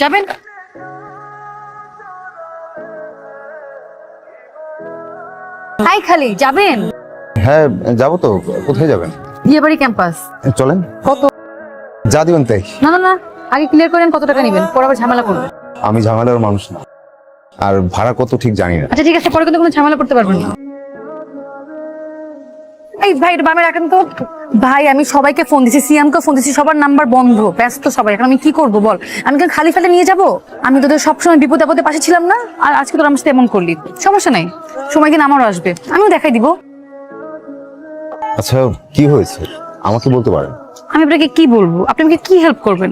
যাবেন? হাই খালি যাবেন? হ্যাঁ যাবো তো। কোথায় যাবেন? বিয়েবাড়ি ক্যাম্পাস। চলেন। কত? যা দিবেন তাই। না না না, আগে ক্লিয়ার করেন কত টাকা নেবেন, পরে আবার ঝামেলা করবেন। আমি ঝামেলার মানুষ না, আর ভাড়া কত ঠিক জানি না। আচ্ছা ঠিক আছে, পরে কিন্তু কোনো ঝামেলা করতে পারবেন না। এই ভাই এটা বামে রাখেন তো। ভাই আমি সবাইকে ফোন দিছি, সিয়ামকে ফোন দিছি, সবার নাম্বার বন্ধ, ব্যস্ত সবাই। এখন আমি কি করবো বল? আমি কেন খালি ফেলে নিয়ে যাবো? আমি তোদের সবসময় বিপদে আপদে পাশে ছিলাম না, আর আজকে তোর আমার সাথে এমন করলি। সমস্যা নাই, সময় দিন আমারও আসবে, আমিও দেখাই দিব। আচ্ছা কি হয়েছে আমাকে বলতে পারেন? আমি আপনাকে কি বলবো? আপনি আমাকে কি হেল্প করবেন?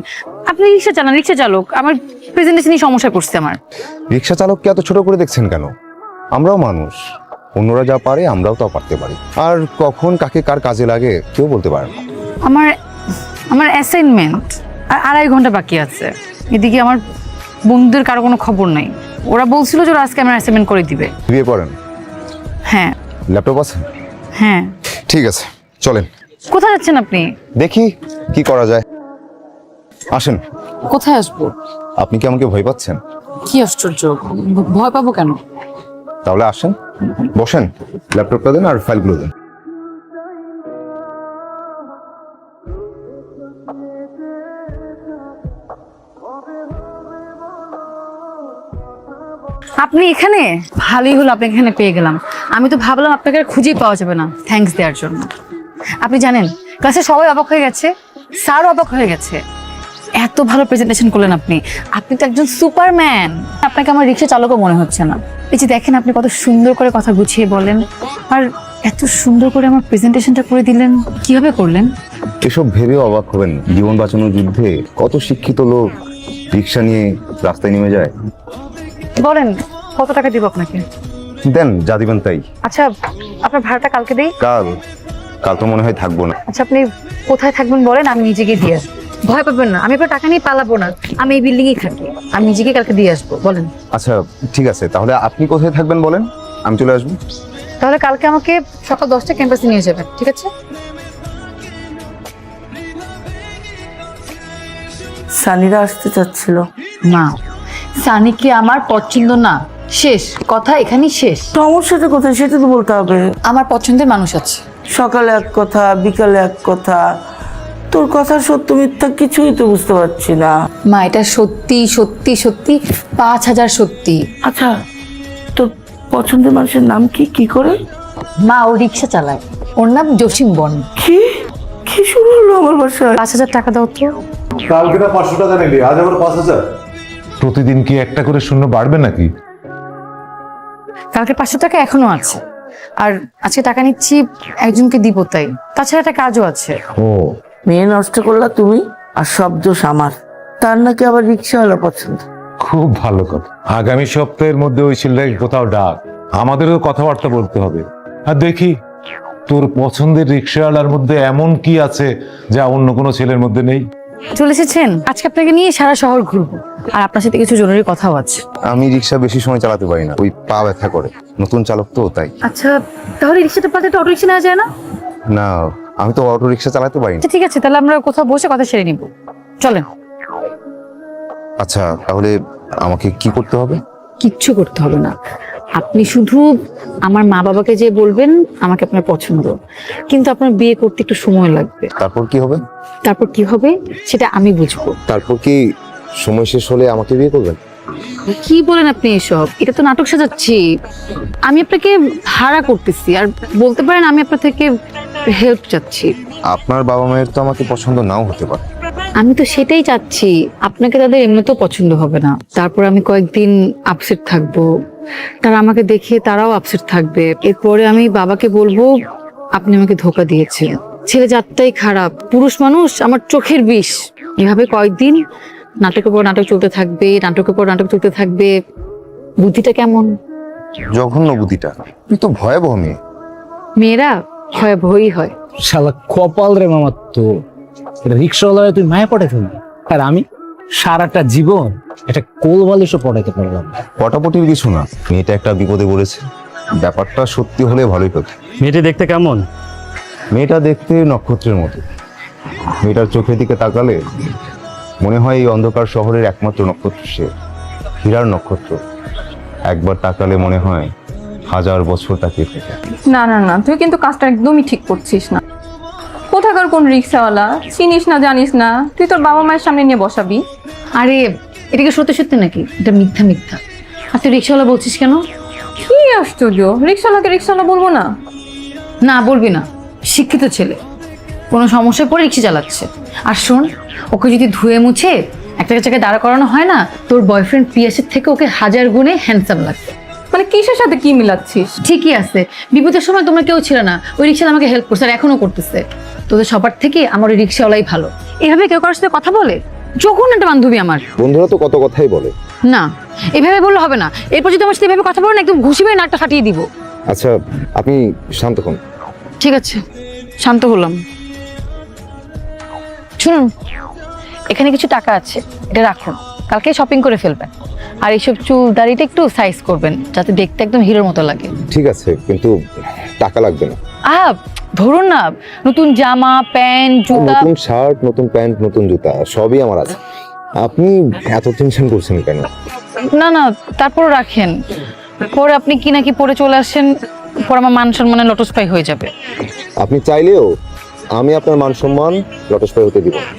আপনি রিক্সা চালান, রিক্সা চালক, আমার প্রেজেন্টেশনই সমস্যা করছে আমার। রিক্সা চালককে এত ছোট করে দেখছেন কেন? আমরাও মানুষ, অন্যরা যা পারে আমরাও তা পারতে পারি। আর কখন কাকে কার কাজে লাগে কেউ বলতে পারে না। আমার আমার অ্যাসাইনমেন্ট আর 2.5 ঘন্টা বাকি আছে। এদিকে আমার বন্ধুদের কারো কোনো খবর নাই। ওরা বলছিল যে ওরা আজকে আমার অ্যাসাইনমেন্ট করে দিবে। বিয়ে পড়েন? হ্যাঁ। ল্যাপটপ আছে? হ্যাঁ। ঠিক আছে চলেন। কোথায় যাচ্ছেন আপনি? দেখি কি করা যায়, আসেন। কোথায় আসবো? আপনি কি আমাকে ভয় পাচ্ছেন? কি আশ্চর্য, ভয় পাবো কেন? তাহলে আসেন, বসেন, ল্যাপটপটা দেন আর ফাইলগুলো দেন। আপনি এখানে? ভালোই হলো আপনি এখানে পেয়ে গেলাম। আমি তো ভাবলাম আপনাকে আর খুঁজেই পাওয়া যাবে না থ্যাঙ্কস দেওয়ার জন্য। আপনি জানেন ক্লাসে সবাই অবাক হয়ে গেছে, স্যারও অবাক হয়ে গেছে। এত ভালো প্রেজেন্টেশন করলেন আপনি। আপনি তো একজন সুপারম্যান। আপনাকে আমার রিক্সা চালকও মনে হচ্ছে না। এই যে দেখেন আপনি কত সুন্দর করে কথা গুছিয়ে বলেন, আর এত সুন্দর করে আমার প্রেজেন্টেশনটা করে দিলেন। কিভাবে করলেন? এসব ভেবে অবাক হবেন, জীবন বাঁচানোর যুদ্ধে কত শিক্ষিত লোক রিক্সা নিয়ে রাস্তায় নেমে যায়। বলেন কত টাকা দিব আপনাকে? দেন যা দিবেন তাই। আচ্ছা আপনার ভাড়াটা কালকে দেই। কাল? কাল তো মনে হয় থাকবো না। আচ্ছা আপনি কোথায় থাকবেন বলেন, আমি নিজে গিয়ে দিয়ে আসবো। ভয় পাবেন না, আমি আপনার টাকা নিয়ে পালাবো না। আমি এই বিল্ডিং এ থাকি, আমি নিজেকে কালকে দিয়ে আসবো। বলেন। আচ্ছা ঠিক আছে, তাহলে আপনি কোথায় থাকবেন বলেন, আমি চলে আসবো। তাহলে কালকে আমাকে সকাল 10টায় ক্যাম্পাসে নিয়ে যাবেন, ঠিক আছে? সানিরা আসতে চাচ্ছিল। না, সানিকে আমার পছন্দ না, শেষ কথা, এখানেই শেষ। সমস্যাটা কোথায় সেটা তো বলতে হবে। আমার পছন্দের মানুষ আছে। সকালে এক কথা, বিকালে এক কথা, তোর কথা সত্য মিথ্যা কিছুই তো বুঝতে পারছি না। মা এটা সত্যি সত্যি সত্যি, 5000 সত্যি। আচ্ছা তোর পছন্দের মানুষের নাম কি? কি করে? মা ও রিক্সা চালায়, ওর নাম জসিম বন। কি কি শুরু হলো আমার বাসায়? 5000 টাকা দাও তো। কালকে না 500 টাকা নিলি, আজ আবার 5000। প্রতিদিন কি একটা করে শূন্য বাড়বে নাকি? কালকে 500 টাকা এখনো আছে, আর আজকে টাকা নিচ্ছি একজনকে দিব তাই। তাছাড়া একটা কাজও আছে। ও মেয়ে নষ্ট করলা তুমি, আর সব দোষ আমার। তার নাকি আবার রিক্সাওয়ালা পছন্দ। খুব ভালো কথা। আগামী সপ্তাহের মধ্যে ওই ছেলেটাকে কোথাও ডাক, আমাদেরও কথাবার্তা বলতে হবে। আর দেখি তোর পছন্দের রিক্সাওয়ালার মধ্যে এমন কি আছে যা অন্য কোনো ছেলের মধ্যে নেই। চলে এসেছেন, আজকে আপনাকে নিয়ে সারা শহর ঘুরবো, আর আপনার সাথে কিছু জরুরি কথাও আছে। আমি রিক্সা বেশি সময় চালাতে পারি না, ওই পা ব্যথা করে, নতুন চালক তো তাই। আচ্ছা তাহলে রিক্সাটা পাতে অটো রিক্সা নেওয়া যায় না? না আমি তো অটো রিক্সা চালাতে পারি না। আচ্ছা ঠিক আছে, তাহলে আমরা কোথাও বসে কথা সেরে নিব, চলেন। আচ্ছা তাহলে আমাকে কি করতে হবে? কিচ্ছু করতে হবে না, আপনি শুধু আমার মা বাবাকে যে বলবেন আমাকে আপনার পছন্দ, কিন্তু আপনার বিয়ে করতে একটু সময় লাগবে। তারপর কি হবে? তারপর কি হবে সেটা আমি বুঝবো। তারপর কি সময় শেষ হলে আমাকে বিয়ে করবেন? কি বলেন আপনি এসব? এটা তো নাটক সাজাচ্ছি। আমি আপনাকে ভাড়া করতেছি, আর বলতে পারেন আমি আপনার থেকে হেল্প চাচ্ছি। আপনার বাবা মায়ের তো আমাকে পছন্দ নাও হতে পারে। আমি তো সেটাই চাচ্ছি, আপনাকে তাদের এমনিতেও পছন্দ হবে না। তারপর আমি কয়েকদিন আপসেট থাকবো, তারা আমাকে দেখে তারাও আপসেট থাকবে। এরপরে আমি বাবাকে বলবো আপনি আমাকে ধোকা দিয়েছেন, ছেলে জাতটাই খারাপ, পুরুষ মানুষ আমার চোখের বিষ। এভাবে কয়েকদিন নাটকের পর নাটক চলতে থাকবে, নাটকের পর নাটক চলতে থাকবে। বুদ্ধিটা কেমন? জঘন্য বুদ্ধিটা, তুই তো ভয়াবহ মেয়ে। মেয়েরা ভয়াবহই হয়। শালা কপাল রে মামার, তো রিক্সাওয়ালা তুই মায়া পড়ে ফেলবি, আর আমি সারাটা জীবন এটা কোল বালিশও পড়াইতে পারলাম না। পটাপটির কিছু না, মেয়েটা একটা বিপদে পড়েছে। ব্যাপারটা সত্যি হলে ভালোই হতো। মেয়েটি দেখতে কেমন? মেয়েটা দেখতে নক্ষত্রের মতো। মেয়েটার চোখের দিকে তাকালে মনে হয় এই অন্ধকার শহরের একমাত্র নক্ষত্র সে, হীরার নক্ষত্র। একবার তাকালে মনে হয় 1000 বছর তাকিয়ে থাকে। না না না, তুই কিন্তু কাজটা একদমই ঠিক করছিস না। কোথাকার কোন রিক্সাওয়ালা, চিনিস না জানিস না, তুই তোর বাবা মায়ের সামনে নিয়ে বসাবি? আরে এটা কি সত্যি সত্যি নাকি? এটা মিথ্যা মিথ্যা। আর তুই রিক্সাওয়ালা বলছিস কেন? কি আশ্চর্য, রিক্সাওয়ালাকে রিক্সাওয়ালা বলবো না? না বলবি না, শিক্ষিত ছেলে, কোনো সমস্যায় পড়ে রিক্সা চালাচ্ছে। আর শোন, ওকে যদি ধুয়ে মুছে একটা জায়গায় দাঁড়া করানো হয় না, তোর বয়ফ্রেন্ড পিয়াসের থেকে ওকে 1000 গুণে হ্যান্ডসাম লাগবে। মানে কিসের সাথে কি মিলাচ্ছিস? ঠিকই আছে, বিপদের সময় তোমরা কেউ ছিল না, ওই রিক্সাওয়ালা আমাকে হেল্প করছে আর এখনো করতেছে। তোদের সবার থেকে আমার ওই রিক্সাওয়ালাই ভালো। এভাবে কেউ কারোর সাথে কথা বলে? যখন একটা বান্ধবী আমার। বন্ধুরা তো কত কথাই বলে। না, এভাবে বললে হবে না। এরপর যদি আমার সাথে এভাবে কথা বলো না, একদম ঘুষি মেরে নাকটা ফাটিয়ে দিব। আচ্ছা, আপনি শান্ত হন। ঠিক আছে, শান্ত হলাম। শুনুন, এখানে কিছু টাকা আছে, এটা রাখুন, কালকে শপিং করে ফেলবেন। আর এইসব চুল দাড়িটা একটু সাইজ করবেন, যাতে দেখতে একদম হিরোর মতো লাগে। ঠিক আছে, কিন্তু টাকা লাগবে না। ধরুন না, নতুন জামা প্যান্ট জুতা। নতুন শার্ট, নতুন প্যান্ট, নতুন জুতা সবই আমার আছে। আপনি এত টেনশন করছেন কেন? না না, তারপর রাখেন, পরে আপনি কি নাকি পরে চলে আসেন, পরে আমার মান সম্মানে লটস্পাই হয়ে যাবে। আপনি চাইলেও আমি আপনার মান সম্মান লটস্পাই হতে দিব না।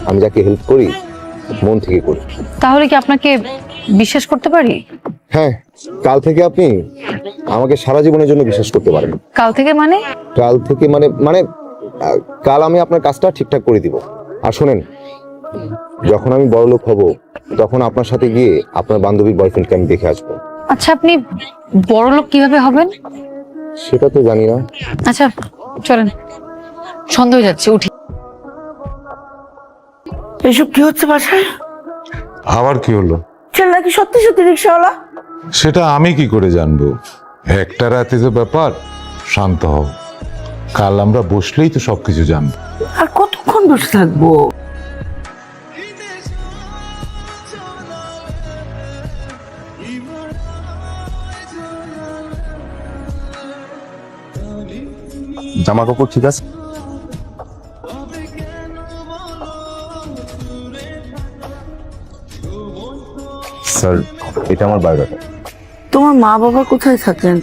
আমি যাকে হেল্প করি মন থেকে করি। তাহলে কি আপনাকে বিশ্বাস করতে পারি? হ্যাঁ, কাল থেকে আপনি আমাকে সারা জীবনের জন্য বিশ্বাস করতে পারেন। কাল থেকে মানে? কাল থেকে মানে মানে কাল আমি আপনার কাজটা ঠিকঠাক করে দিব। আর শোনেন, যখন আমি বড়লোক হব তখন আপনার সাথে গিয়ে আপনার বান্ধবীর বয়ফ্রেন্ডকে আমি দেখে আসবো। আচ্ছা, আপনি বড়লোক কিভাবে হবেন? সেটা তো জানি না। আচ্ছা চলেন, সন্দেহ হয়ে যাচ্ছে, উঠি। এসব কি হচ্ছে বাসায়? আবার কি হলো? ছেলেটা কি সত্যি সত্যি রিক্সাওয়ালা? সেটা আমি কি করে জানবো? একটা রাতে যে ব্যাপার, শান্ত হও, কাল আমরা বসলেই তো সবকিছু জানবো। আর কতক্ষণ বসে থাকবো? জামা কাপড় ঠিক আছে? স্যার, এটা আমার বায়োডাটা। তোমার মা বাবা কোথায় থাকেন?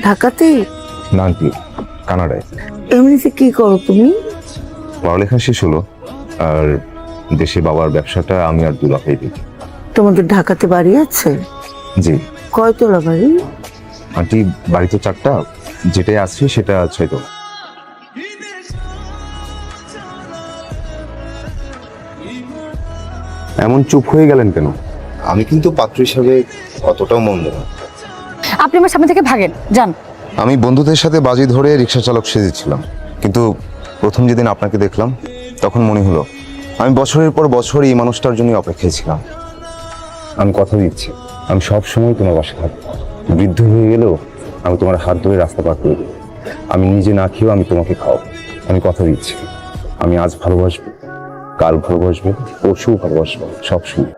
ঢাকাতেই? না আন্টি, কানাডায়। এমনিতে কি করো তুমি? পড়ালেখা শেষ হলো, আর দেশে বাবার ব্যবসাটা আমি আর দুলাভাই দেখি। তোমাদের ঢাকাতে বাড়ি আছে? জি কয়তলা বাড়ি? আন্টি, বাড়ি তো 4টা, যেটাই আছে সেটা 6তলা। এমন চুপ হয়ে গেলেন কেন? আমি কিন্তু পাত্র হিসাবে অতটাও মন্দ না। আপনি আমার সামনে থেকে ভাগেন, যান। আমি বন্ধুদের সাথে বাজি ধরে রিক্সা চালক সেজেছিলাম, কিন্তু প্রথম যেদিন আপনাকে দেখলাম তখন মনে হলো আমি বছরের পর বছর এই মানুষটার জন্য অপেক্ষায় ছিলাম। আমি কথা দিচ্ছি, আমি সব সময় তোমার পাশে থাকবো। বৃদ্ধ হয়ে গেলেও আমি তোমার হাত ধরে রাস্তা পার করে দেবো। আমি নিজে না খেয়েও আমি তোমাকে খাওয়াবো। আমি কথা দিচ্ছি, আমি আজ ভালোবাসবো, কাল ভালোবাসবো, পরশু ভালোবাসবো, সব সময়।